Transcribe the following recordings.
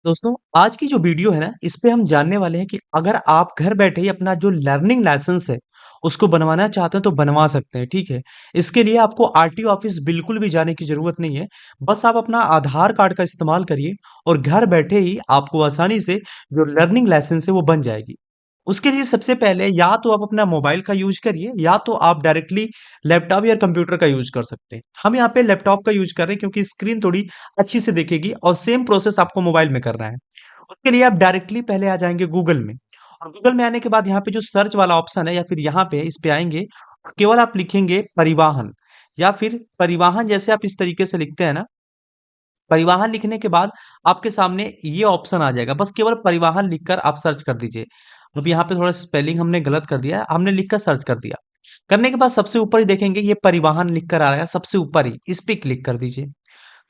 दोस्तों, आज की जो वीडियो है ना, इस पे हम जानने वाले हैं कि अगर आप घर बैठे ही अपना जो लर्निंग लाइसेंस है, उसको बनवाना चाहते हैं तो बनवा सकते हैं, ठीक है? इसके लिए आपको आरटीओ ऑफिस बिल्कुल भी जाने की ज़रूरत नहीं है। बस आप अपना आधार कार्ड का इस्तेमाल करिए और घर बैठे ही आपको आसानी से जो लर्निंग लाइसेंस है वो बन जाएगी। उसके लिए सबसे पहले या तो आप अपना मोबाइल का यूज़ करिए या तो आप डायरेक्टली लैपटॉप या कंप्यूटर का यूज़ कर सकते हैं। हम यहाँ पे लैपटॉप का यूज़ कर रहे हैं क्योंकि स्क्रीन थोड़ी अच्छी से दिखेगी और सेम प्रोसेस आपको मोबाइल में करना है। उसके लिए आप डायरेक्टली पहले आ जाएँगे गूगल में और गूगल में आने के बाद यहाँ पे जो सर्च वाला ऑप्शन है या फिर यहाँ पे इस पे आएँगे और केवल आप लिखेंगे परिवहन या फिर परिवहन जैसे आप इस तरीके से लिखते हैं ना, परिवहन लिखने के बाद आपके सामने ये ऑप्शन आ जाएगा। बस केवल परिवहन लिखकर आप सर्च कर दीजिए। अब यहाँ पे थोड़ा स्पेलिंग हमने गलत कर दिया है, हमने लिखकर सर्च कर दिया। करने के बाद सबसे ऊपर ही देखेंगे ये परिवहन लिख कर आएगा सबसे ऊपर ही, इस पे क्लिक कर दीजिए।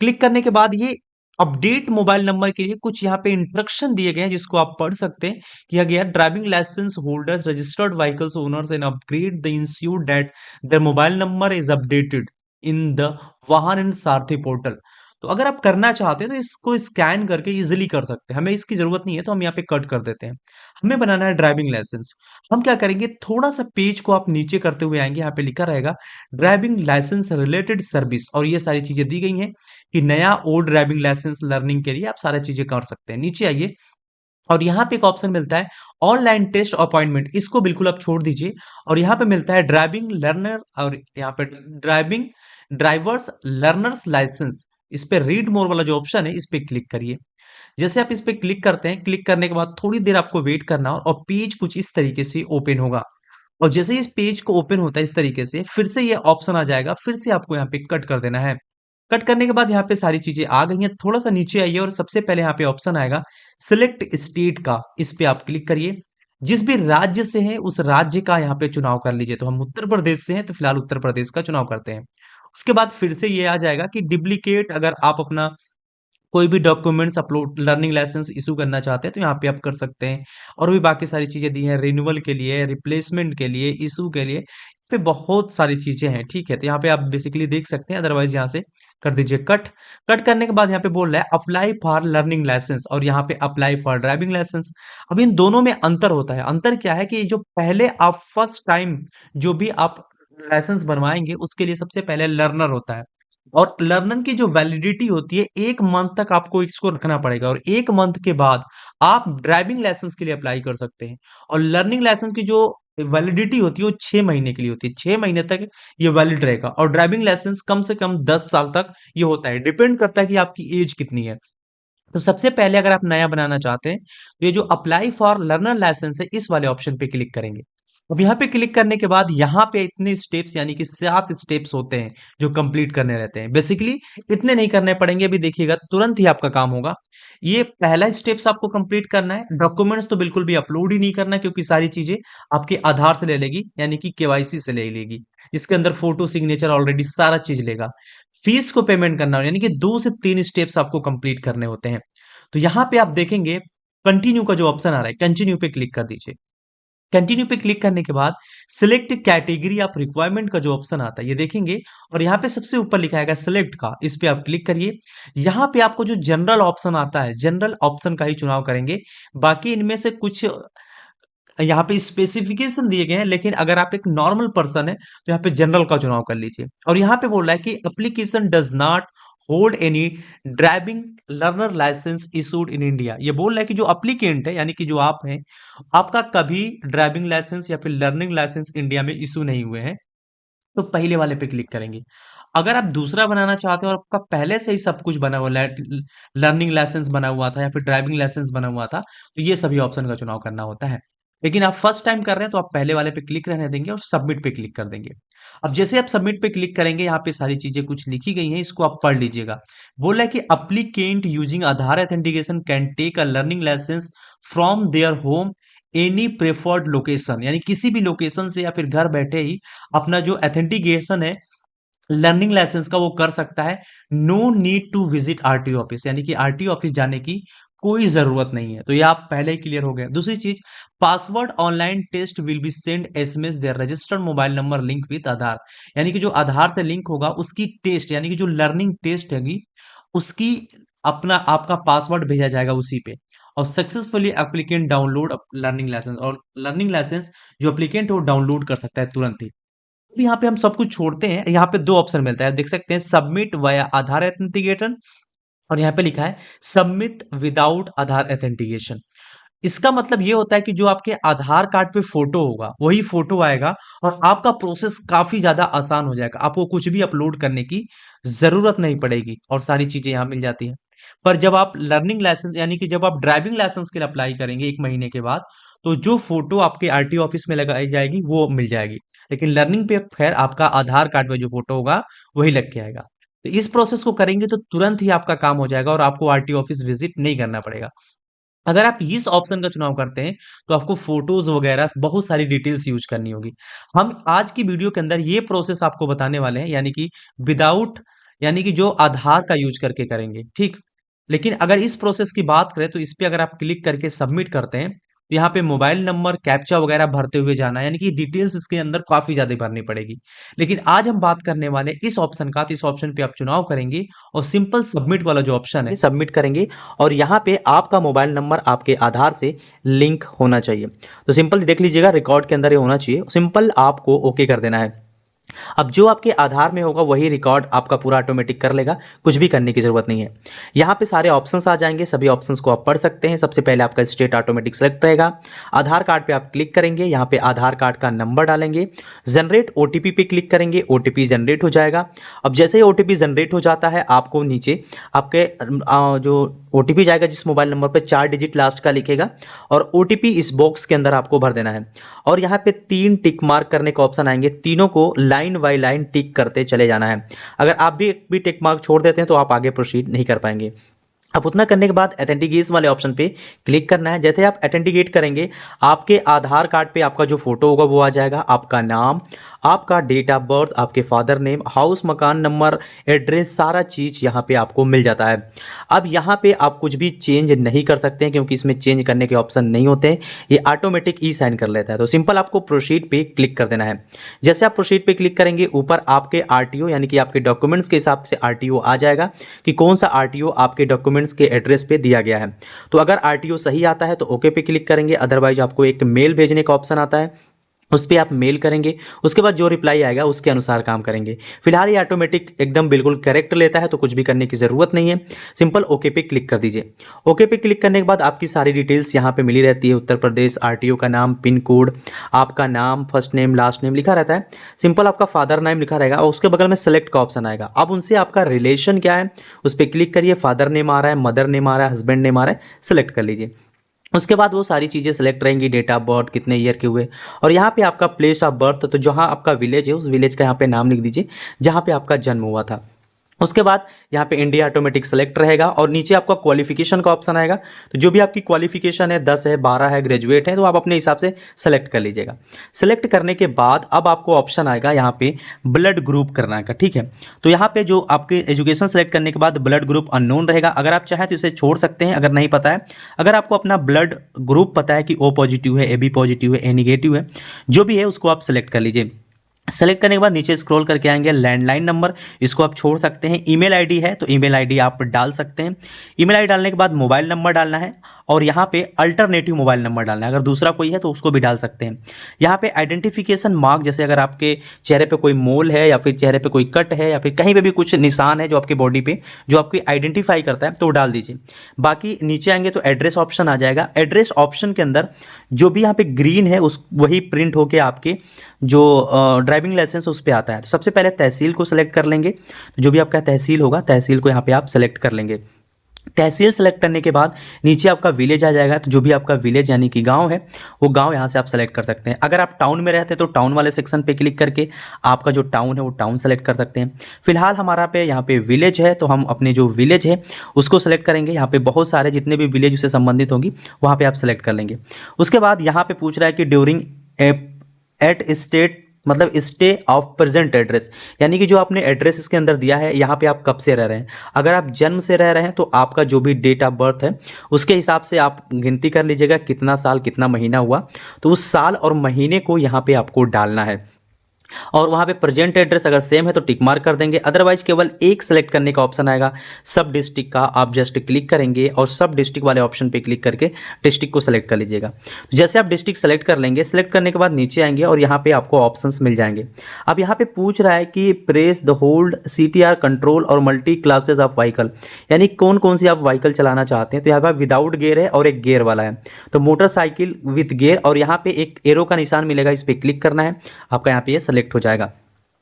क्लिक करने के बाद ये अपडेट मोबाइल नंबर के लिए कुछ यहाँ पे इंस्ट्रक्शन दिए गए हैं जिसको आप पढ़ सकते हैं। किया गया driving licence holders registered vehicles owners and upgrade the ensure that their mobile number is updated in the Vahan and Sarathi portal. तो अगर आप करना चाहते हैं तो इसको स्कैन करके इजीली कर सकते हैं, हमें इसकी जरूरत नहीं है तो हम यहाँ पे कट कर देते हैं। हमें बनाना है ड्राइविंग लाइसेंस। हम क्या करेंगे, थोड़ा सा पेज को आप नीचे करते हुए आएंगे, यहाँ पे लिखा रहेगा ड्राइविंग लाइसेंस रिलेटेड सर्विस और ये सारी चीजें दी गई हैं कि नया ओल्ड ड्राइविंग लाइसेंस लर्निंग के लिए आप सारी चीजें कर सकते हैं। नीचे आइए और यहाँ पे एक ऑप्शन मिलता है ऑनलाइन टेस्ट अपॉइंटमेंट, इसको बिल्कुल आप छोड़ दीजिए और यहाँ पे मिलता है ड्राइविंग लर्नर और यहाँ पे ड्राइविंग ड्राइवर्स लर्नर्स लाइसेंस। इस पे रीड मोर वाला जो ऑप्शन है इस पे क्लिक करिए। जैसे आप इस पे क्लिक करते हैं, क्लिक करने के बाद थोड़ी देर आपको वेट करना और पेज कुछ इस तरीके से ओपन होगा और जैसे ही इस पेज को ओपन होता है इस तरीके से फिर से ये ऑप्शन आ जाएगा, फिर से आपको यहाँ पे कट कर देना है। कट करने के बाद यहाँ पे सारी चीजें आ गई हैं, थोड़ा सा नीचे आइए और सबसे पहले यहाँ पे ऑप्शन आएगा सिलेक्ट स्टेट का, इस पे आप क्लिक करिए। जिस भी राज्य से है उस राज्य का यहाँ पे चुनाव कर लीजिए। तो हम उत्तर प्रदेश से हैं तो फिलहाल उत्तर प्रदेश का चुनाव करते हैं। उसके बाद फिर से ये आ जाएगा कि डुप्लीकेट अगर आप अपना कोई भी documents upload learning licence issue करना चाहते हैं तो यहाँ पे आप कर सकते हैं। और भी बाकी सारी चीजें दी हैं रिन्यूअल के लिए, रिप्लेसमेंट के लिए, इशू के लिए, पे बहुत सारी चीजें हैं, ठीक है? तो यहाँ पे आप बेसिकली देख सकते हैं, अदरवाइज यहाँ से कर दीजिए कट। कट करने के बाद यहाँ पे बोल रहा है अप्लाई फॉर लर्निंग लाइसेंस और यहाँ पे अप्लाई फॉर ड्राइविंग लाइसेंस। अब इन दोनों में अंतर होता है। अंतर क्या है कि जो पहले आप फर्स्ट टाइम जो भी आप लाइसेंस बनवाएंगे उसके लिए सबसे पहले लर्नर होता है और लर्नर की जो वैलिडिटी होती है 1 मंथ तक आपको इसको रखना पड़ेगा और 1 मंथ के बाद आप ड्राइविंग लाइसेंस के लिए अप्लाई कर सकते हैं। और लर्निंग लाइसेंस की जो वैलिडिटी होती है वो 6 महीने के लिए होती है। 6 महीने तक ये वैलिड रहेगा और ड्राइविंग लाइसेंस कम से कम 10 साल तक ये होता है। डिपेंड करता है कि आपकी एज कितनी है। तो सबसे पहले अगर आप नया बनाना चाहते हैं तो ये जो अप्लाई फॉर लर्नर लाइसेंस है इस वाले ऑप्शन पे क्लिक करेंगे। अब यहाँ पे क्लिक करने के बाद यहाँ पे इतने स्टेप्स यानी कि 7 स्टेप्स होते हैं जो कंप्लीट करने रहते हैं। बेसिकली इतने नहीं करने पड़ेंगे, अभी देखिएगा तुरंत ही आपका काम होगा। ये पहला स्टेप्स आपको कंप्लीट करना है। डॉक्यूमेंट्स तो बिल्कुल भी अपलोड ही नहीं करना क्योंकि सारी चीजें आपके आधार से ले लेगी यानी कि केवाईसी से ले लेगी, जिसके अंदर फोटो सिग्नेचर ऑलरेडी सारा चीज लेगा। फीस को पेमेंट करना हो यानी कि 2 से 3 स्टेप्स आपको कंप्लीट करने होते हैं। तो यहाँ पे आप देखेंगे कंटिन्यू का जो ऑप्शन आ रहा है, कंटिन्यू पे क्लिक कर दीजिए। कंटिन्यू पे क्लिक करने के बाद सिलेक्ट कैटेगरी ऑफ रिक्वायरमेंट का जो ऑप्शन आता है ये देखेंगे और यहाँ पे सबसे ऊपर लिखा है सिलेक्ट का, इस पे आप क्लिक करिए। यहाँ पे आपको जो जनरल ऑप्शन आता है जनरल ऑप्शन का ही चुनाव करेंगे। बाकी इनमें से कुछ यहाँ पे स्पेसिफिकेशन दिए गए हैं, लेकिन अगर आप एक नॉर्मल पर्सन है तो यहाँ पे जनरल का चुनाव कर लीजिए। और यहाँ पे बोल रहा है कि application does not hold any driving learner licence issued in India. ये बोल रहा है कि जो अप्लीकेंट है यानी कि जो आप हैं, आपका कभी ड्राइविंग लाइसेंस या फिर लर्निंग लाइसेंस इंडिया में इशू नहीं हुए हैं। तो पहले वाले पे क्लिक करेंगे। अगर आप दूसरा बनाना चाहते हो और आपका पहले से ही सब कुछ बना हुआ लर्निंग लाइसेंस बना हुआ था या फिर ड्राइविंग लाइसेंस बना हुआ था तो ये सभी ऑप्शन का चुनाव करना होता है। लेकिन आप फर्स्ट टाइम कर रहे हैं तो आप पहले वाले पे क्लिक रहने देंगे और सबमिट पे क्लिक कर देंगे। अब जैसे आप सबमिट पे क्लिक करेंगे यहाँ पे सारी चीजें कुछ लिखी गई हैं, इसको आप पढ़ लीजिएगा। बोला है कि applicant using Aadhaar authentication can take a learning licence from their home any preferred location, यानी किसी भी लोकेशन से या फिर घर बैठे ही अपना जो ऑथेंटिकेशन है लर्निंग लाइसेंस का वो कर सकता है। No need to visit RTO office, यानी कि आरटीओ ऑफिस जाने की कोई जरूरत नहीं है। तो ये आप पहले ही क्लियर हो गए। दूसरी चीज, password online test will be send SMS their registered mobile number link with Aadhaar, यानी कि जो आधार से लिंक होगा उसकी टेस्ट यानी कि जो लर्निंग टेस्ट हैगी उसकी अपना आपका पासवर्ड भेजा जाएगा उसी पे। और successfully applicant download learning licence, और लर्निंग लाइसेंस जो एप्लीकेंट है वो डाउनलोड कर सकता है तुरंत ही। अब यहाँ पे हम सब कुछ छोड़ते हैं, यहाँ पे 2 ऑप्शन मिलता है, देख सकते हैं सबमिट वाया आधार ऑथेंटिकेशन, और यहाँ पे लिखा है सबमिट विदाउट आधार ऑथेंटिकेशन। इसका मतलब ये होता है कि जो आपके आधार कार्ड पे फोटो होगा वही फोटो आएगा, और आपका प्रोसेस काफी ज्यादा आसान हो जाएगा, आपको कुछ भी अपलोड करने की जरूरत नहीं पड़ेगी और सारी चीजें यहाँ मिल जाती हैं। पर जब आप लर्निंग लाइसेंस यानी कि जब आप ड्राइविंग लाइसेंस के लिए अप्लाई करेंगे 1 महीने के बाद, तो जो फोटो आपके आरटीओ ऑफिस में लगाई जाएगी वो मिल जाएगी, लेकिन लर्निंग पे खैर आपका आधार कार्ड पे जो फोटो होगा वही लग के आएगा। तो इस प्रोसेस को करेंगे तो तुरंत ही आपका काम हो जाएगा और आपको आरटीओ ऑफिस विजिट नहीं करना पड़ेगा। अगर आप इस ऑप्शन का चुनाव करते हैं, तो आपको फ़ोटोज़ वगैरह बहुत सारी डिटेल्स यूज़ करनी होगी। हम आज की वीडियो के अंदर ये प्रोसेस आपको बताने वाले हैं, यानी कि विदाउट, यानी कि जो आधार का यूज़ करके करेंगे, ठीक? लेकिन अगर इस प्रोसेस की बात करें, तो इस पे अगर आप क्लिक करके सबमिट करते हैं, तो यहाँ पे मोबाइल नंबर, कैप्चा वगैरह भरते हुए जाना है, यानी कि डिटेल्स इसके अंदर काफ़ी ज़्यादा भरनी पड़ेगी। लेकिन आज हम बात करने वाले हैं इस ऑप्शन का, तो इस ऑप्शन पे आप चुनाव करेंगे और सिंपल सबमिट वाला जो ऑप्शन है, सबमिट करेंगे, और यहाँ पे आपका मोबाइल नंबर आपके आधार से लिंक होना चाहिए। तो सिंपल देख लीजिएगा, रिकॉर्ड के अंदर ये होना चाहिए, सिंपल आपको ओके कर देना है। अब जो आपके आधार में होगा वही रिकॉर्ड आपका पूरा ऑटोमेटिक कर लेगा, कुछ भी करने की ज़रूरत नहीं है। यहाँ पे सारे ऑप्शंस आ जाएंगे, सभी ऑप्शंस को आप पढ़ सकते हैं। सबसे पहले आपका स्टेट ऑटोमेटिक सेलेक्ट रहेगा, आधार कार्ड पे आप क्लिक करेंगे, यहाँ पे आधार कार्ड का नंबर डालेंगे, जनरेट ओटीपी पे क्लिक करेंगे, ओटीपी जनरेट हो जाएगा। अब जैसे ही ओटीपी जनरेट हो जाता है, आपको नीचे आपके जो ओटीपी जाएगा जिस मोबाइल नंबर पे 4 डिजिट लास्ट का लिखेगा, और ओटीपी इस बॉक्स के अंदर आपको भर देना है। और यहाँ पे 3 टिक मार्क करने का ऑप्शन आएंगे, तीनों को लाइन बाय लाइन टिक करते चले जाना है। अगर आप भी टिक मार्क छोड़ देते हैं तो आप आगे प्रोसीड नहीं कर पाएंगे। अब उतना करने के बाद ऑथेंटिकेशन वाले ऑप्शन पे क्लिक करना है। जैसे आप ऑथेंटिकेट करेंगे, आपके आधार कार्ड पे आपका जो फोटो होगा वो आ जाएगा, आपका नाम, आपका डेट ऑफ बर्थ, आपके फादर नेम, हाउस, मकान नंबर, एड्रेस, सारा चीज़ यहाँ पे आपको मिल जाता है। अब यहाँ पे आप कुछ भी चेंज नहीं कर सकते हैं, क्योंकि इसमें चेंज करने के ऑप्शन नहीं होते हैं, ये ऑटोमेटिक ई साइन कर लेता है। तो सिंपल आपको प्रोसीड पे क्लिक कर देना है। जैसे आप प्रोसीड पे क्लिक करेंगे, ऊपर आपके आरटीओ यानी कि आपके डॉक्यूमेंट्स के हिसाब से आरटीओ आ जाएगा कि कौन सा आरटीओ आपके डॉक्यूमेंट्स के एड्रेस पे दिया गया है। तो अगर आरटीओ सही आता है तो ओके पे क्लिक करेंगे, अदरवाइज आपको एक मेल भेजने का ऑप्शन आता है, उस पर आप मेल करेंगे, उसके बाद जो रिप्लाई आएगा उसके अनुसार काम करेंगे। फिलहाल ये ऑटोमेटिक एकदम बिल्कुल करेक्ट लेता है, तो कुछ भी करने की ज़रूरत नहीं है, सिंपल ओके पे क्लिक कर दीजिए। ओके पे क्लिक करने के बाद आपकी सारी डिटेल्स यहाँ पे मिली रहती है, उत्तर प्रदेश, आरटीओ का नाम, पिन कोड, आपका नाम, फर्स्ट नेम, लास्ट नेम लिखा रहता है, सिंपल आपका फादर नेम लिखा रहेगा, और उसके बगल में सेलेक्ट का ऑप्शन आएगा। अब उनसे आपका रिलेशन क्या है उस पर क्लिक करिए, फादर नेम आ रहा है, मदर नेम आ रहा है, हस्बैंड नेम आ रहा है, सेलेक्ट कर लीजिए। उसके बाद वो सारी चीज़ें सेलेक्ट रहेंगी, डेट ऑफ बर्थ, कितने ईयर के हुए, और यहाँ पे आपका प्लेस ऑफ बर्थ, तो जहाँ आपका विलेज है उस विलेज का यहाँ पे नाम लिख दीजिए जहाँ पे आपका जन्म हुआ था। उसके बाद यहाँ पे इंडिया ऑटोमेटिक सेलेक्ट रहेगा, और नीचे आपका क्वालिफिकेशन का ऑप्शन आएगा। तो जो भी आपकी क्वालिफिकेशन है, 10 है, 12 है, ग्रेजुएट है, तो आप अपने हिसाब से सेलेक्ट कर लीजिएगा। सेलेक्ट करने के बाद अब आपको ऑप्शन आएगा यहाँ पे ब्लड ग्रुप करना का, ठीक है। तो यहाँ पे जो आपके एजुकेशन सेलेक्ट करने के बाद ब्लड ग्रुप अननोन रहेगा, अगर आप चाहें तो इसे छोड़ सकते हैं अगर नहीं पता है। अगर आपको अपना ब्लड ग्रुप पता है कि ओ पॉजिटिव है, ए बी पॉजिटिव है, ए निगेटिव है, जो भी है उसको आप सेलेक्ट कर लीजिए। सेलेक्ट करने के बाद नीचे स्क्रॉल करके आएंगे, लैंडलाइन नंबर, इसको आप छोड़ सकते हैं। ईमेल आईडी है तो ईमेल आईडी आप डाल सकते हैं। ईमेल आईडी डालने के बाद मोबाइल नंबर डालना है, और यहाँ पे अल्टरनेटिव मोबाइल नंबर डालना है, अगर दूसरा कोई है तो उसको भी डाल सकते हैं। यहाँ पे आइडेंटिफिकेशन मार्क, जैसे अगर आपके चेहरे पे कोई मोल है, या फिर चेहरे पे कोई कट है, या फिर कहीं पे भी कुछ निशान है जो आपके बॉडी पे जो आपकी आइडेंटिफाई करता है, तो वो डाल दीजिए। बाकी नीचे आएंगे तो एड्रेस ऑप्शन आ जाएगा। एड्रेस ऑप्शन के अंदर जो भी यहाँ पे ग्रीन है उस वही प्रिंट होके आपके जो ड्राइविंग लाइसेंस उस पर आता है। तो सबसे पहले तहसील को सिलेक्ट कर लेंगे, तो जो भी आपका तहसील होगा तहसील को यहाँ पे आप सेलेक्ट कर लेंगे। तहसील सेलेक्ट करने के बाद नीचे आपका विलेज आ जाएगा, तो जो भी आपका विलेज यानी कि गांव है वो गांव यहाँ से आप सेलेक्ट कर सकते हैं। अगर आप टाउन में रहते हैं तो टाउन वाले सेक्शन पे क्लिक करके आपका जो टाउन है वो टाउन सेलेक्ट कर सकते हैं। फिलहाल हमारा पे यहाँ पे विलेज है, तो हम अपने जो विलेज है उसको सेलेक्ट करेंगे। यहाँ पे बहुत सारे जितने भी विलेज उससे संबंधित होंगी वहाँ पर आप सेलेक्ट कर लेंगे। उसके बाद यहाँ पे पूछ रहा है कि ड्यूरिंग एट स्टेट, मतलब स्टे ऑफ प्रेजेंट एड्रेस, यानी कि जो आपने एड्रेस इसके अंदर दिया है यहाँ पे आप कब से रह रहे हैं। अगर आप जन्म से रह रहे हैं तो आपका जो भी डेट ऑफ बर्थ है उसके हिसाब से आप गिनती कर लीजिएगा कितना साल कितना महीना हुआ, तो उस साल और महीने को यहाँ पे आपको डालना है। और वहाँ पे प्रेजेंट एड्रेस अगर सेम है तो टिक मार्क कर देंगे, अदरवाइज केवल एक सेलेक्ट करने का ऑप्शन आएगा सब डिस्ट्रिक्ट का, आप जस्ट क्लिक करेंगे और सब डिस्ट्रिक्ट वाले ऑप्शन पे क्लिक करके डिस्ट्रिक्ट को सेलेक्ट कर लीजिएगा। तो जैसे आप डिस्ट्रिक्ट सेलेक्ट कर लेंगे, सेलेक्ट करने के बाद नीचे आएंगे और यहाँ पे आपको ऑप्शंस मिल जाएंगे। अब यहाँ पे पूछ रहा है कि press the hold CTR control और मल्टी क्लासेस ऑफ व्हीकल, यानी कौन कौन सी आप व्हीकल चलाना चाहते हैं। तो यहाँ पर विदाउट गेयर है और एक गेयर वाला है, तो मोटरसाइकिल विथ गेयर, और यहाँ पे एक एरो का निशान मिलेगा, इस पर क्लिक करना है, आपका यहाँ पे ये सेलेक्ट हो जाएगा।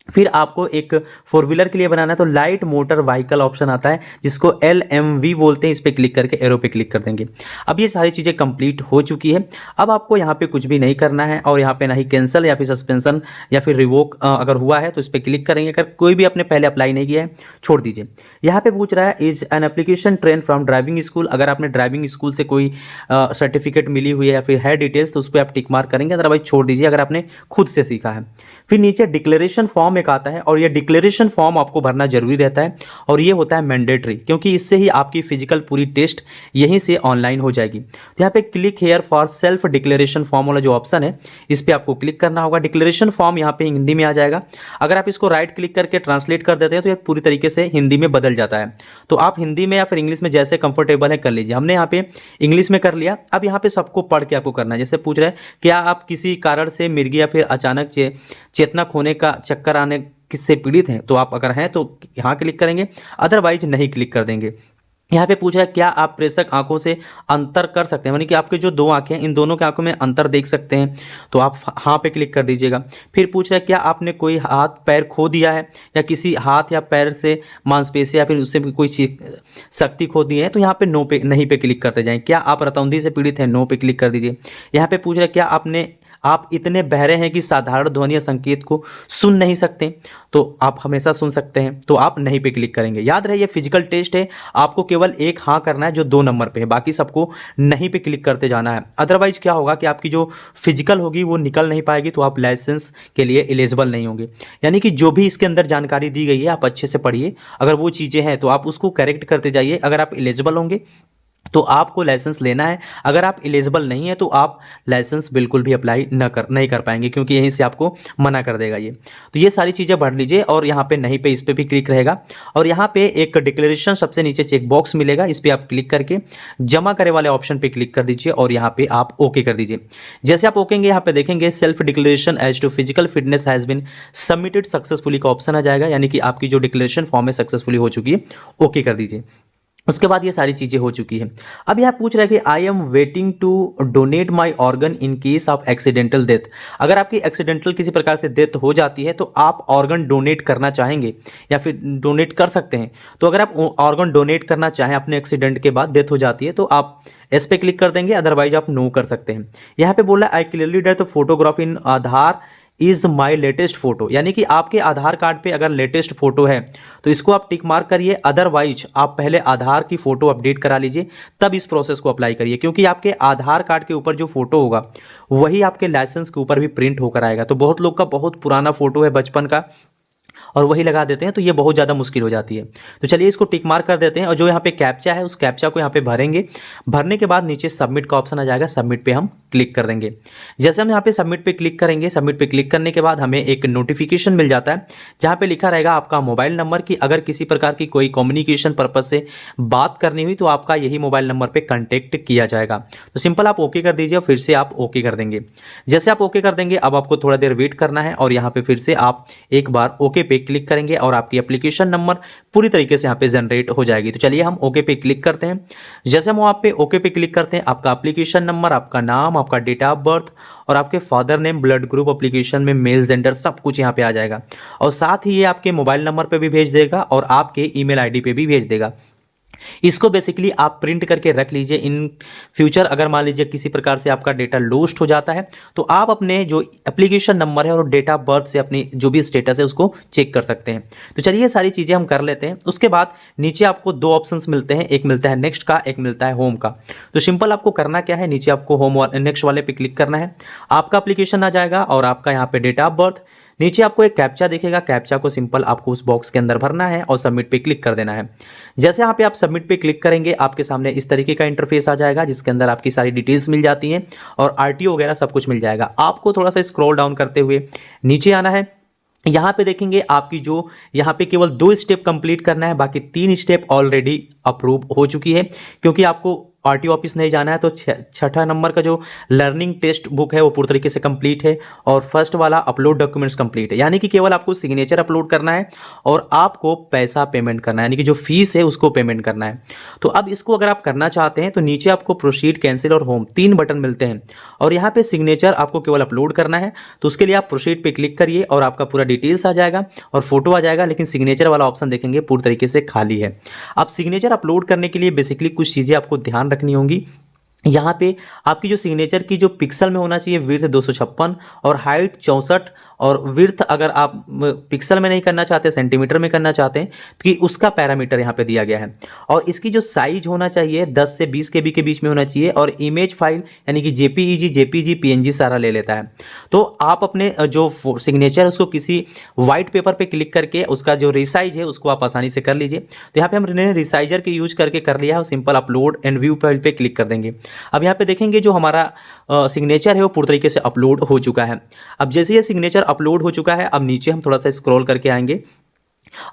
फिर आपको एक फोर व्हीलर के लिए बनाना है तो लाइट मोटर व्हीकल ऑप्शन आता है जिसको LMV बोलते हैं, इस पर क्लिक करके एरो पे क्लिक कर देंगे। अब ये सारी चीज़ें कंप्लीट हो चुकी है। अब आपको यहाँ पे कुछ भी नहीं करना है और यहाँ पे ना ही कैंसिल या फिर सस्पेंशन या फिर रिवोक अगर हुआ है तो इस पर क्लिक करेंगे। अगर कोई भी आपने पहले अप्लाई नहीं किया है छोड़ दीजिए। यहाँ पे पूछ रहा है is an application train from driving school, अगर आपने ड्राइविंग स्कूल से कोई सर्टिफिकेट मिली हुई है या फिर है डिटेल्स तो उस पर आप टिक मार्क करेंगे, अदरवाइज छोड़ दीजिए अगर आपने खुद से सीखा है। फिर नीचे डिक्लेरेशन फॉर्म एक आता है और ये डिक्लेरेशन फॉर्म आपको भरना जरूरी रहता है और ये होता है मैंडेटरी, क्योंकि इससे ही आपकी फिजिकल पूरी टेस्ट यहीं से ऑनलाइन हो जाएगी। तो यहाँ पे click here for self declaration form वाला जो ऑप्शन है इस पर आपको क्लिक करना होगा। डिक्लेरेशन फॉर्म यहाँ पे हिंदी में आ जाएगा, अगर आप इसको राइट क्लिक करके ट्रांसलेट कर देते हैं तो ये पूरी तरीके से हिंदी में बदल जाता है। तो आप हिंदी में या फिर इंग्लिश में जैसे कंफर्टेबल है कर लीजिए। हमने यहाँ पे इंग्लिश में कर लिया। अब यहाँ पे सबको पढ़ के आपको करना है। जैसे पूछ रहे हैं क्या आप किसी कारण से मिर्गी या फिर अचानक चेतना खोने का चक्कर आने किससे पीड़ित हैं, तो आप अगर हैं तो यहाँ क्लिक करेंगे, अदरवाइज नहीं क्लिक कर देंगे। यहाँ पे पूछ रहा है क्या आप प्रेषक आंखों से अंतर कर सकते हैं, यानी कि आपके जो दो आंखें हैं इन दोनों की आंखों में अंतर देख सकते हैं, तो आप हाँ पे क्लिक कर दीजिएगा। फिर पूछ रहा है क्या आपने कोई हाथ पैर खो दिया है या किसी हाथ या पैर से मांसपेशी या फिर उससे कोई शक्ति खो दी है, तो यहाँ पे नो पे नहीं पे क्लिक करते जाएं। क्या आप रतौंधी से पीड़ित हैं, नो पे क्लिक कर दीजिए। यहाँ पे पूछ रहा है क्या आप इतने बहरे हैं कि साधारण ध्वनि या संकेत को सुन नहीं सकते, तो आप हमेशा सुन सकते हैं, तो आप नहीं पे क्लिक करेंगे। याद रहे ये फिजिकल टेस्ट है, आपको केवल एक हाँ करना है जो 2 नंबर पे है, बाकी सबको नहीं पे क्लिक करते जाना है। अदरवाइज क्या होगा कि आपकी जो फिजिकल होगी वो निकल नहीं पाएगी, तो आप लाइसेंस के लिए एलिजिबल नहीं होंगे। यानी कि जो भी इसके अंदर जानकारी दी गई है आप अच्छे से पढ़िए, अगर वो चीज़ें हैं तो आप उसको करेक्ट करते जाइए। अगर आप एलिजिबल होंगे तो आपको लाइसेंस लेना है, अगर आप एलिजिबल नहीं है तो आप लाइसेंस बिल्कुल भी अप्लाई नहीं कर पाएंगे, क्योंकि यहीं से आपको मना कर देगा ये। तो ये सारी चीज़ें भर लीजिए और यहाँ पे नहीं पे इस पर भी क्लिक रहेगा और यहाँ पे एक डिक्लेरेशन सबसे नीचे चेक बॉक्स मिलेगा, इस पर आप क्लिक करके जमा करे वाले ऑप्शन पे क्लिक कर दीजिए और यहाँ पे आप ओके कर दीजिए। जैसे आप ओकेंगे यहाँ पे देखेंगे self declaration as to physical fitness has been submitted successfully का ऑप्शन आ जाएगा, यानी कि आपकी जो डिक्लेरेशन फॉर्म है सक्सेसफुली हो चुकी है, ओके कर दीजिए। उसके बाद ये सारी चीज़ें हो चुकी है। अब यह पूछ रहा है कि I am waiting to donate my organ in case of accidental death, अगर आपकी एक्सीडेंटल किसी प्रकार से डेथ हो जाती है तो आप ऑर्गन डोनेट करना चाहेंगे या फिर डोनेट कर सकते हैं। तो अगर आप ऑर्गन डोनेट करना चाहें अपने एक्सीडेंट के बाद डेथ हो जाती है तो आप इस पे क्लिक कर देंगे, अदरवाइज आप नो कर सकते हैं। यहाँ पे बोला I clearly date photograph in Aadhaar is my latest photo, यानी कि आपके आधार कार्ड पे अगर लेटेस्ट फोटो है तो इसको आप टिक मार्क करिए, अदरवाइज आप पहले आधार की फ़ोटो अपडेट करा लीजिए तब इस प्रोसेस को अप्लाई करिए, क्योंकि आपके आधार कार्ड के ऊपर जो फोटो होगा वही आपके लाइसेंस के ऊपर भी प्रिंट होकर आएगा। तो बहुत लोग का बहुत पुराना फोटो है बचपन का और वही लगा देते हैं, तो ये बहुत ज़्यादा मुश्किल हो जाती है। तो चलिए इसको टिक मार्क कर देते हैं और जो यहाँ पे कैप्चा है उस कैप्चा को यहाँ पे भरेंगे। भरने के बाद नीचे सबमिट का ऑप्शन आ जाएगा, सबमिट पे हम क्लिक कर देंगे। जैसे हम यहाँ पे सबमिट पे क्लिक करेंगे, सबमिट पे क्लिक करने के बाद हमें एक नोटिफिकेशन मिल जाता है जहाँ पे लिखा रहेगा आपका मोबाइल नंबर की अगर किसी प्रकार की कोई कम्युनिकेशन पर्पज से बात करनी हुई तो आपका यही मोबाइल नंबर पर कंटेक्ट किया जाएगा। तो सिंपल आप ओके कर दीजिए और फिर से आप ओके कर देंगे। जैसे आप ओके कर देंगे अब आपको थोड़ा देर वेट करना है और यहाँ पे फिर से आप एक बार ओके पे क्लिक करेंगे और आपकी एप्लीकेशन नंबर पूरी तरीके से यहाँ पे जनरेट हो जाएगी। तो चलिए हम ओके पे क्लिक करते हैं। जैसे हम वहाँ पे ओके पे क्लिक करते हैं आपका एप्लीकेशन नंबर, आपका नाम, आपका डेट ऑफ बर्थ और आपके father name, blood group, application में मेल, जेंडर सब कुछ यहाँ पे आ जाएगा और साथ ही ये आपके मोबाइल नंबर पे भी भेज देगा और आपके ईमेल आईडी पे भी भेज देगा। इसको बेसिकली आप प्रिंट करके रख लीजिए। इन फ्यूचर अगर मान लीजिए किसी प्रकार से आपका डेटा लॉस्ट हो जाता है तो आप अपने जो एप्लीकेशन नंबर है और डेट ऑफ बर्थ से अपनी जो भी स्टेटस है उसको चेक कर सकते हैं। तो चलिए ये सारी चीज़ें हम कर लेते हैं। उसके बाद नीचे आपको 2 ऑप्शंस मिलते हैं, एक मिलता है नेक्स्ट का, एक मिलता है होम का। तो सिंपल आपको करना क्या है, नीचे आपको होम नेक्स्ट वाले पे क्लिक करना है, आपका एप्लीकेशन आ जाएगा और आपका यहाँ पे डेट ऑफ बर्थ, नीचे आपको एक कैप्चा दिखेगा, कैप्चा को सिंपल आपको उस बॉक्स के अंदर भरना है और सबमिट पे क्लिक कर देना है। जैसे यहाँ पे आप सबमिट पे क्लिक करेंगे आपके सामने इस तरीके का इंटरफेस आ जाएगा जिसके अंदर आपकी सारी डिटेल्स मिल जाती हैं और आरटीओ वगैरह सब कुछ मिल जाएगा। आपको थोड़ा सा स्क्रॉल डाउन करते हुए नीचे आना है यहाँ पे देखेंगे आपकी जो यहाँ पे केवल 2 स्टेप कंप्लीट करना है, बाकी 3 स्टेप ऑलरेडी अप्रूव हो चुकी है। क्योंकि आपको आरटीओ ऑफिस नहीं जाना है तो छठा नंबर का जो लर्निंग टेस्ट बुक है वो पूरी तरीके से कंप्लीट है, और फर्स्ट वाला अपलोड डॉक्यूमेंट्स कंप्लीट है। यानी कि केवल आपको सिग्नेचर अपलोड करना है और आपको पैसा पेमेंट करना है, यानी कि जो फीस है उसको पेमेंट करना है। तो अब इसको अगर आप करना चाहते हैं तो नीचे आपको प्रोसीड, कैंसिल और होम 3 बटन मिलते हैं, और यहाँ पे सिग्नेचर आपको केवल अपलोड करना है। तो उसके लिए आप प्रोसीड पे क्लिक करिए और आपका पूरा डिटेल्स आ जाएगा और फोटो आ जाएगा, लेकिन सिग्नेचर वाला ऑप्शन देखेंगे पूरी तरीके से खाली है। अब सिग्नेचर अपलोड करने के लिए बेसिकली कुछ चीज़ें आपको ध्यान रखनी होंगी। यहाँ पे आपकी जो सिग्नेचर की जो पिक्सल में होना चाहिए, विड्थ 256 और हाइट 64, और विड्थ अगर आप पिक्सल में नहीं करना चाहते, सेंटीमीटर में करना चाहते हैं, तो कि उसका पैरामीटर यहाँ पे दिया गया है। और इसकी जो साइज होना चाहिए 10 से 20 केबी के बीच में होना चाहिए, और इमेज फाइल यानी कि जेपीईजी, जेपीजी, पीएनजी सारा ले लेता है। तो आप अपने जो सिग्नेचर है उसको किसी वाइट पेपर पे क्लिक करके उसका जो रिसाइज है उसको आप आसानी से कर लीजिए। तो यहाँ पे हमने रिसाइजर के यूज करके कर लिया है, और simple upload and view file पे क्लिक कर देंगे। अब यहाँ पे देखेंगे जो हमारा सिग्नेचर है वो पूरी तरीके से अपलोड हो चुका है। अब जैसे ये सिग्नेचर अपलोड हो चुका है, अब नीचे हम थोड़ा सा स्क्रॉल करके आएंगे,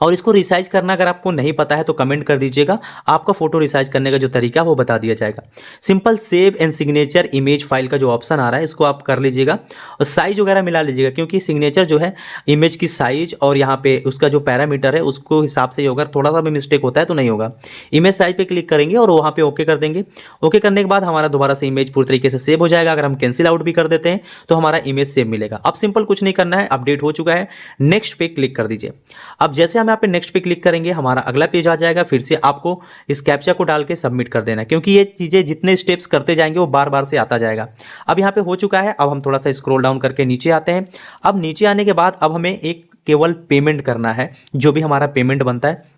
और इसको रिसाइज करना अगर आपको नहीं पता है तो कमेंट कर दीजिएगा, आपका फोटो रिसाइज करने का जो तरीका वो बता दिया जाएगा। Simple save and signature image file का जो ऑप्शन आ रहा है इसको आप कर लीजिएगा, और साइज वगैरह मिला लीजिएगा, क्योंकि सिग्नेचर जो है इमेज की साइज और यहाँ पे उसका जो पैरामीटर है उसको हिसाब से ही होगा, थोड़ा सा भी मिस्टेक होता है तो नहीं होगा। इमेज साइज पे क्लिक करेंगे और वहाँ पे ओके कर देंगे। ओके करने के बाद हमारा दोबारा से इमेज पूरी तरीके से सेव हो जाएगा। अगर हम कैंसिल आउट भी कर देते हैं तो हमारा इमेज सेव मिलेगा। अब सिंपल कुछ नहीं करना है, अपडेट हो चुका है, नेक्स्ट पे क्लिक कर दीजिए। अब जैसे हम यहाँ पे नेक्स्ट पे क्लिक करेंगे हमारा अगला पेज आ जाएगा, फिर से आपको इस कैप्चा को डाल के सबमिट कर देना है, क्योंकि ये चीज़ें जितने स्टेप्स करते जाएंगे वो बार बार से आता जाएगा। अब यहाँ पे हो चुका है, अब हम थोड़ा सा स्क्रॉल डाउन करके नीचे आते हैं। अब नीचे आने के बाद अब हमें एक केवल पेमेंट करना है, जो भी हमारा पेमेंट बनता है।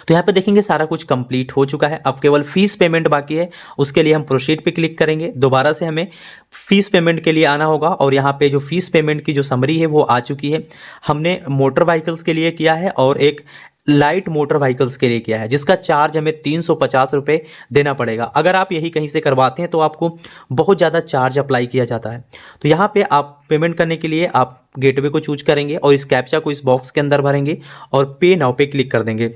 तो यहाँ पे देखेंगे सारा कुछ कंप्लीट हो चुका है, अब केवल फीस पेमेंट बाकी है। उसके लिए हम प्रोसीड पे क्लिक करेंगे, दोबारा से हमें फीस पेमेंट के लिए आना होगा, और यहाँ पे जो फीस पेमेंट की जो समरी है वो आ चुकी है। हमने मोटर व्हीकल्स के लिए किया है और एक लाइट मोटर व्हीकल्स के लिए किया है, जिसका चार्ज हमें 350 रुपये देना पड़ेगा। अगर आप यही कहीं से करवाते हैं तो आपको बहुत ज़्यादा चार्ज अप्लाई किया जाता है। तो यहाँ पे आप पेमेंट करने के लिए आप गेटवे को चूज करेंगे और इस कैप्चा को इस बॉक्स के अंदर भरेंगे और पे नाउ पे क्लिक कर देंगे।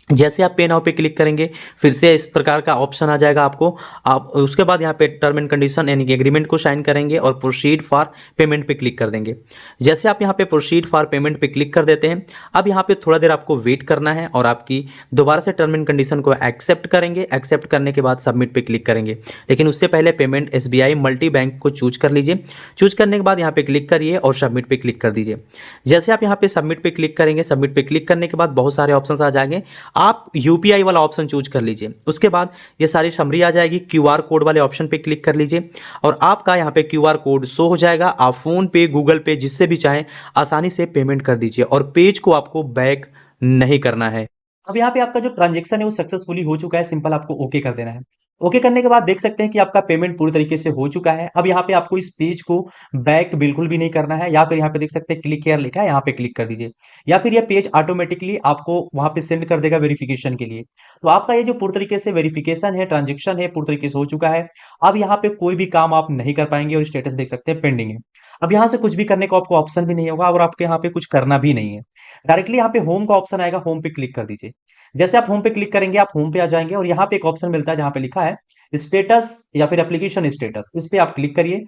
जैसे आप पे नाउ पे क्लिक करेंगे फिर से इस प्रकार का ऑप्शन आ जाएगा आपको। आप उसके बाद यहाँ पे टर्म एंड कंडीशन यानी कि एग्रीमेंट को साइन करेंगे और प्रोसीड फॉर पेमेंट पे क्लिक कर देंगे। जैसे आप यहाँ पे प्रोसीड फॉर पेमेंट पे क्लिक कर देते हैं, अब यहाँ पे थोड़ा देर आपको वेट करना है और आपकी दोबारा से टर्म एंड कंडीशन को एक्सेप्ट करेंगे। एक्सेप्ट करने के बाद सबमिट पे क्लिक करेंगे, लेकिन उससे पहले पेमेंट SBI मल्टी बैंक को चूज कर लीजिए। चूज करने के बाद यहाँ पे क्लिक करिए और सबमिट पे क्लिक कर दीजिए। जैसे आप यहाँ पे सबमिट पे क्लिक करेंगे, सबमिट पे क्लिक करने के बाद बहुत सारे ऑप्शन आ जाएंगे, आप यूपीआई वाला ऑप्शन चूज कर लीजिए। उसके बाद ये सारी समरी आ जाएगी, क्यूआर कोड वाले ऑप्शन पे क्लिक कर लीजिए और आपका यहाँ पे क्यूआर कोड शो हो जाएगा। आप फोन पे, गूगल पे, जिससे भी चाहें आसानी से पेमेंट कर दीजिए और पेज को आपको बैक नहीं करना है। अब यहाँ पे आपका जो ट्रांजेक्शन है वो सक्सेसफुली हो चुका है, सिंपल आपको ओके कर देना है। ओके करने के बाद देख सकते हैं कि आपका पेमेंट पूरी तरीके से हो चुका है। अब यहाँ पे आपको इस पेज को बैक बिल्कुल भी नहीं करना है, या फिर यहाँ पे देख सकते हैं क्लिक हियर लिखा है, यहाँ पे क्लिक कर दीजिए, या फिर ये पेज ऑटोमेटिकली आपको वहां पे सेंड कर देगा वेरिफिकेशन के लिए। तो आपका ये जो पूरी तरीके से वेरिफिकेशन है, ट्रांजेक्शन है, पूरी तरीके से हो चुका है। अब यहाँ पे कोई भी काम आप नहीं कर पाएंगे और स्टेटस देख सकते हैं पेंडिंग है। अब यहाँ से कुछ भी करने को आपको ऑप्शन भी नहीं होगा और आपके यहाँ पे कुछ करना भी नहीं है। डायरेक्टली यहाँ पे होम का ऑप्शन आएगा, होम पे क्लिक कर दीजिए। जैसे आप होम पे क्लिक करेंगे आप होम पे आ जाएंगे और यहाँ पे एक ऑप्शन मिलता है जहाँ पे लिखा है स्टेटस या फिर एप्लीकेशन स्टेटस। इस पे आप क्लिक करिए।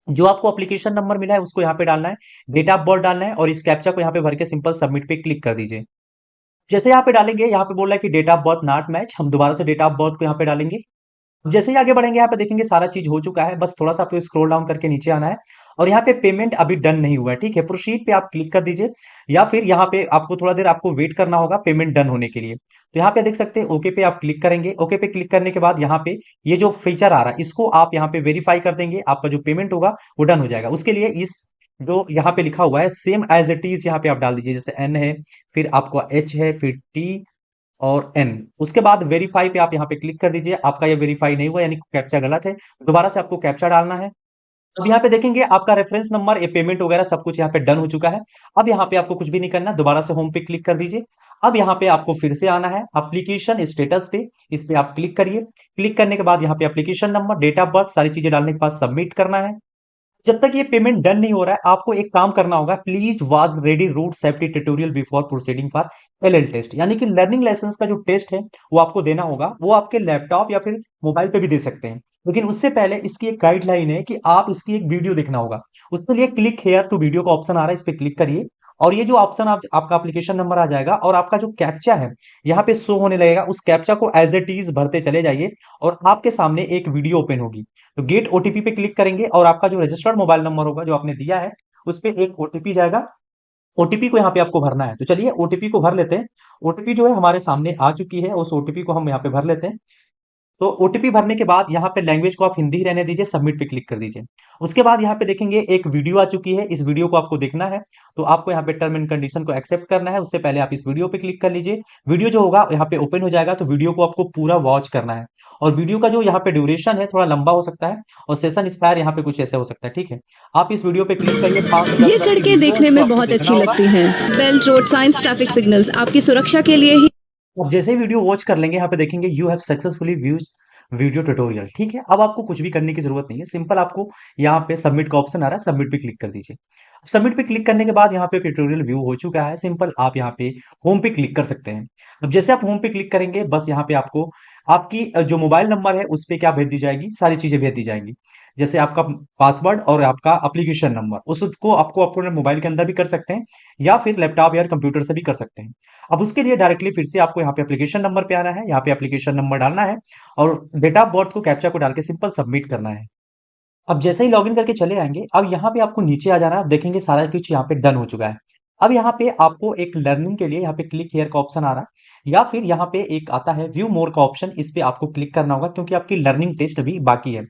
जो आपको एप्लीकेशन नंबर मिला है उसको यहाँ पे डालना है, डेट ऑफ बर्थ डालना है और इस कैप्चा को यहाँ पे भर के सिंपल सबमिट पे क्लिक कर दीजिए। जैसे यहाँ पे डालेंगे, यहाँ पे बोल रहा है कि date of birth not match, हम दोबारा से डेट ऑफ बर्थ को यहाँ पे डालेंगे। जैसे ही आगे बढ़ेंगे यहाँ पे देखेंगे सारा चीज हो चुका है, बस थोड़ा सा आपको स्क्रॉल डाउन करके नीचे आना है और यहाँ पे पेमेंट अभी डन नहीं हुआ है, ठीक है। प्रोसीड पे आप क्लिक कर दीजिए या फिर यहाँ पे आपको थोड़ा देर आपको वेट करना होगा पेमेंट डन होने के लिए। तो यहाँ पे देख सकते हैं ओके पे आप क्लिक करेंगे। ओके पे क्लिक करने के बाद यहाँ पे ये जो फीचर आ रहा है इसको आप यहाँ पे वेरीफाई कर देंगे, आपका जो पेमेंट होगा वो डन हो जाएगा। उसके लिए इस जो यहाँ पे लिखा हुआ है सेम एज इट इज यहाँ पे आप डाल दीजिए, जैसे एन है, फिर आपका एच है, फिर टी और एन। उसके बाद वेरीफाई पे आप यहाँ पे क्लिक कर दीजिए। आपका ये वेरीफाई नहीं हुआ यानी कैप्चा गलत है, दोबारा से आपको कैप्चा डालना है। अब यहाँ पे देखेंगे आपका रेफरेंस नंबर, ये पेमेंट वगैरह सब कुछ यहाँ पे डन हो चुका है। अब यहाँ पे आपको कुछ भी नहीं करना, दोबारा से होम पे क्लिक कर दीजिए। अब यहाँ पे आपको फिर से आना है एप्लीकेशन स्टेटस पे, इस पे आप क्लिक करिए। क्लिक करने के बाद यहाँ पे application number, date of birth, सारी चीजें डालने के बाद सबमिट करना है। जब तक ये पेमेंट डन नहीं हो रहा है, आपको एक काम करना होगा, please was ready route safety tutorial before proceeding for LL test, यानी कि लर्निंग लाइसेंस का जो टेस्ट है वो आपको देना होगा। वो आपके लैपटॉप या फिर मोबाइल पे भी दे सकते हैं, लेकिन उससे पहले इसकी एक गाइडलाइन है कि आप इसकी एक वीडियो देखना होगा। उसके लिए क्लिक हेयर टू वीडियो का ऑप्शन आ रहा है, इस पर क्लिक करिए और ये जो ऑप्शन आपका एप्लीकेशन नंबर आ जाएगा और आपका जो कैप्चा है यहाँ पे शो होने लगेगा। उस कैप्चा को एज इट इज भरते चले जाइए और आपके सामने एक वीडियो ओपन होगी। तो गेट ओटीपी पे क्लिक करेंगे और आपका जो रजिस्टर्ड मोबाइल नंबर होगा जो आपने दिया है उस पर एक ओटीपी जाएगा। ओटीपी को यहाँ पे आपको भरना है, तो चलिए ओटीपी को भर लेते हैं। ओटीपी जो है हमारे सामने आ चुकी है, उस ओटीपी को हम यहाँ पे भर लेते हैं। तो ओटीपी भरने के बाद यहाँ पे लैंग्वेज को आप हिंदी ही रहने दीजिए, सबमिट पे क्लिक कर दीजिए। उसके बाद यहाँ पे देखेंगे एक वीडियो आ चुकी है, इस वीडियो को आपको देखना है। तो आपको यहाँ पे टर्म एंड कंडीशन को एक्सेप्ट करना है, उससे पहले आप इस वीडियो पे क्लिक कर लीजिए। वीडियो जो होगा यहाँ पे ओपन हो जाएगा, तो वीडियो को आपको पूरा वॉच करना है। और वीडियो का जो यहाँ पे ड्यूरेशन है थोड़ा लंबा हो सकता है और सेशन एक्सपायर यहाँ पे कुछ ऐसे हो सकता है, ठीक है। आप इस वीडियो पे क्लिक करिए, 5 से 10 ये मिनट की सड़कें वीडियो है, देखने इसको में आपको बहुत देखना अच्छी होगा। लगती हैं। Belt road science traffic signals आपकी सुरक्षा के लिए ही। अब जैसे ही वीडियो वॉच कर लेंगे यहाँ पे देखेंगे you have successfully views video tutorial, ठीक है। अब आपको कुछ भी करने की जरूरत नहीं है, सिंपल आपको यहाँ पे सबमिट का ऑप्शन आ रहा है, सबमिट पे क्लिक कर दीजिए। सबमिट पे क्लिक करने के बाद यहाँ पे ट्यूटोरियल व्यू हो चुका है, सिंपल आप यहाँ पे होम पे क्लिक कर सकते हैं। अब जैसे आप होम पे क्लिक करेंगे बस यहाँ पे आपको आपकी जो मोबाइल नंबर है उस पे क्या भेज दी जाएगी, सारी चीजें भेज दी जाएंगी। जैसे आपका पासवर्ड और आपका एप्लीकेशन नंबर, उसको आपको अपने मोबाइल के अंदर भी कर सकते हैं या फिर लैपटॉप या कंप्यूटर से भी कर सकते हैं। अब उसके लिए डायरेक्टली फिर से आपको यहाँ पे एप्लीकेशन नंबर पे आना है, यहाँ पे एप्लीकेशन नंबर डालना है और डेट ऑफ बर्थ को कैप्चा को डाल के सिंपल सबमिट करना है। अब जैसे ही लॉगिन करके चले आएंगे, अब यहाँ पे आपको नीचे आ जाना है, आप देखेंगे सारा कुछ यहाँ पे डन हो चुका है। अब यहाँ पे आपको एक लर्निंग के लिए यहाँ पे क्लिक हियर का ऑप्शन आ रहा है या फिर यहाँ पे एक आता है व्यू मोर का ऑप्शन, इस पे आपको क्लिक करना होगा क्योंकि आपकी लर्निंग टेस्ट अभी बाकी है।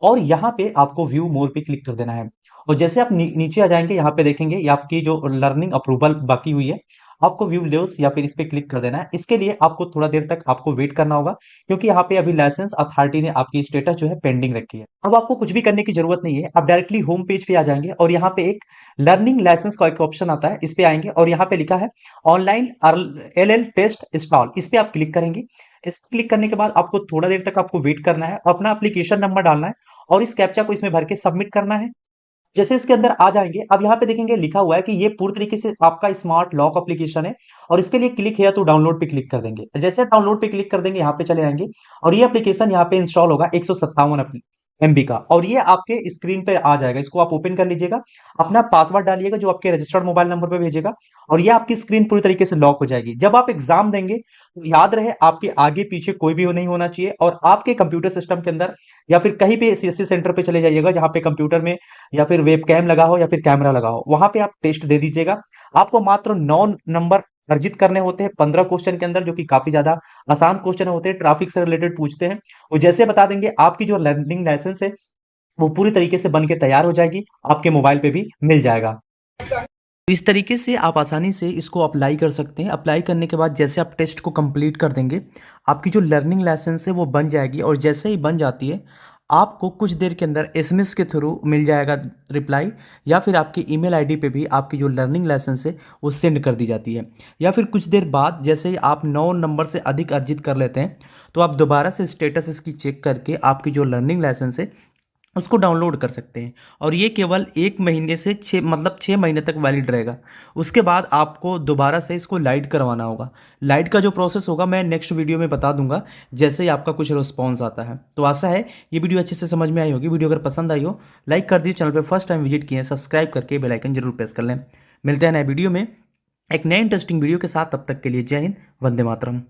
और यहाँ पे आपको व्यू मोर पे क्लिक कर देना है। और जैसे आप नीचे आ जाएंगे यहाँ पे देखेंगे ये आपकी जो लर्निंग अप्रूवल बाकी हुई है, आपको व्यू लेस या फिर इस पे क्लिक कर देना है। इसके लिए आपको थोड़ा देर तक आपको वेट करना होगा क्योंकि यहाँ पे अभी लाइसेंस अथॉरिटी ने आपकी स्टेटस जो है पेंडिंग रखी है। अब आपको कुछ भी करने की जरूरत नहीं है, आप डायरेक्टली होम पेज पे आ जाएंगे और यहाँ पे एक लर्निंग लाइसेंस का एक ऑप्शन आता है, इस पे आएंगे और यहाँ पे लिखा है ऑनलाइन एलएल टेस्ट इंस्टॉल, इस पे आप क्लिक करेंगे। इस क्लिक करने के बाद आपको थोड़ा देर तक आपको वेट करना है, अपना एप्लीकेशन नंबर डालना है और इस कैप्चा को इसमें भर के सबमिट करना है। जैसे इसके अंदर आ जाएंगे, अब यहाँ पे देखेंगे लिखा हुआ है कि ये पूरी तरीके से आपका स्मार्ट लॉक एप्लीकेशन है और इसके लिए क्लिक है तो डाउनलोड पे क्लिक कर देंगे। जैसे डाउनलोड पे क्लिक कर देंगे यहाँ पे चले आएंगे और ये एप्लीकेशन यहाँ पे इंस्टॉल होगा 157 MB का और ये आपके स्क्रीन पे आ जाएगा। इसको आप ओपन कर लीजिएगा, अपना पासवर्ड डालिएगा जो आपके रजिस्टर्ड मोबाइल नंबर पे भेजेगा और ये आपकी स्क्रीन पूरी तरीके से लॉक हो जाएगी। जब आप एग्जाम देंगे तो याद रहे आपके आगे पीछे कोई भी नहीं होना चाहिए और आपके कंप्यूटर सिस्टम के अंदर या फिर कहीं पे सीएससी सेंटर पे चले जाइएगा जहां पे कंप्यूटर में या फिर वेब कैम लगा हो या फिर कैमरा लगा हो, वहां पे आप टेस्ट दे दीजिएगा। आपको मात्र 9 नंबर अर्जित करने होते हैं 15 क्वेश्चन के अंदर, जो कि काफी ज्यादा आसान क्वेश्चन होते हैं, ट्रैफिक से रिलेटेड पूछते हैं। वो जैसे बता देंगे आपकी जो लर्निंग लाइसेंस है वो पूरी तरीके से बन के तैयार हो जाएगी, आपके मोबाइल पे भी मिल जाएगा। तो इस तरीके से आप आसानी से इसको अप्लाई कर सकते हैं। अप्लाई करने के बाद जैसे आप टेस्ट को कंप्लीट कर देंगे, आपकी जो लर्निंग लाइसेंस है वो बन जाएगी और जैसे ही बन जाती है आपको कुछ देर के अंदर एसएमएस के थ्रू मिल जाएगा रिप्लाई या फिर आपकी ईमेल आईडी पे भी आपकी जो लर्निंग लाइसेंस है वो सेंड कर दी जाती है। या फिर कुछ देर बाद जैसे ही आप 9 नंबर से अधिक अर्जित कर लेते हैं तो आप दोबारा से स्टेटस इसकी चेक करके आपकी जो लर्निंग लाइसेंस है उसको डाउनलोड कर सकते हैं और ये केवल 1 महीने से 6 महीने तक वैलिड रहेगा। उसके बाद आपको दोबारा से इसको लाइट करवाना होगा। लाइट का जो प्रोसेस होगा मैं नेक्स्ट वीडियो में बता दूंगा जैसे ही आपका कुछ रिस्पॉन्स आता है। तो आशा है ये वीडियो अच्छे से समझ में आई होगी। वीडियो अगर पसंद आई हो लाइक कर दीजिए, चैनल पर फर्स्ट टाइम विजिट किए हैं सब्सक्राइब करके बेल आइकन जरूर प्रेस कर लें। मिलते हैं नए वीडियो में एक नए इंटरेस्टिंग वीडियो के साथ, तब तक के लिए जय हिंद, वंदे मातरम।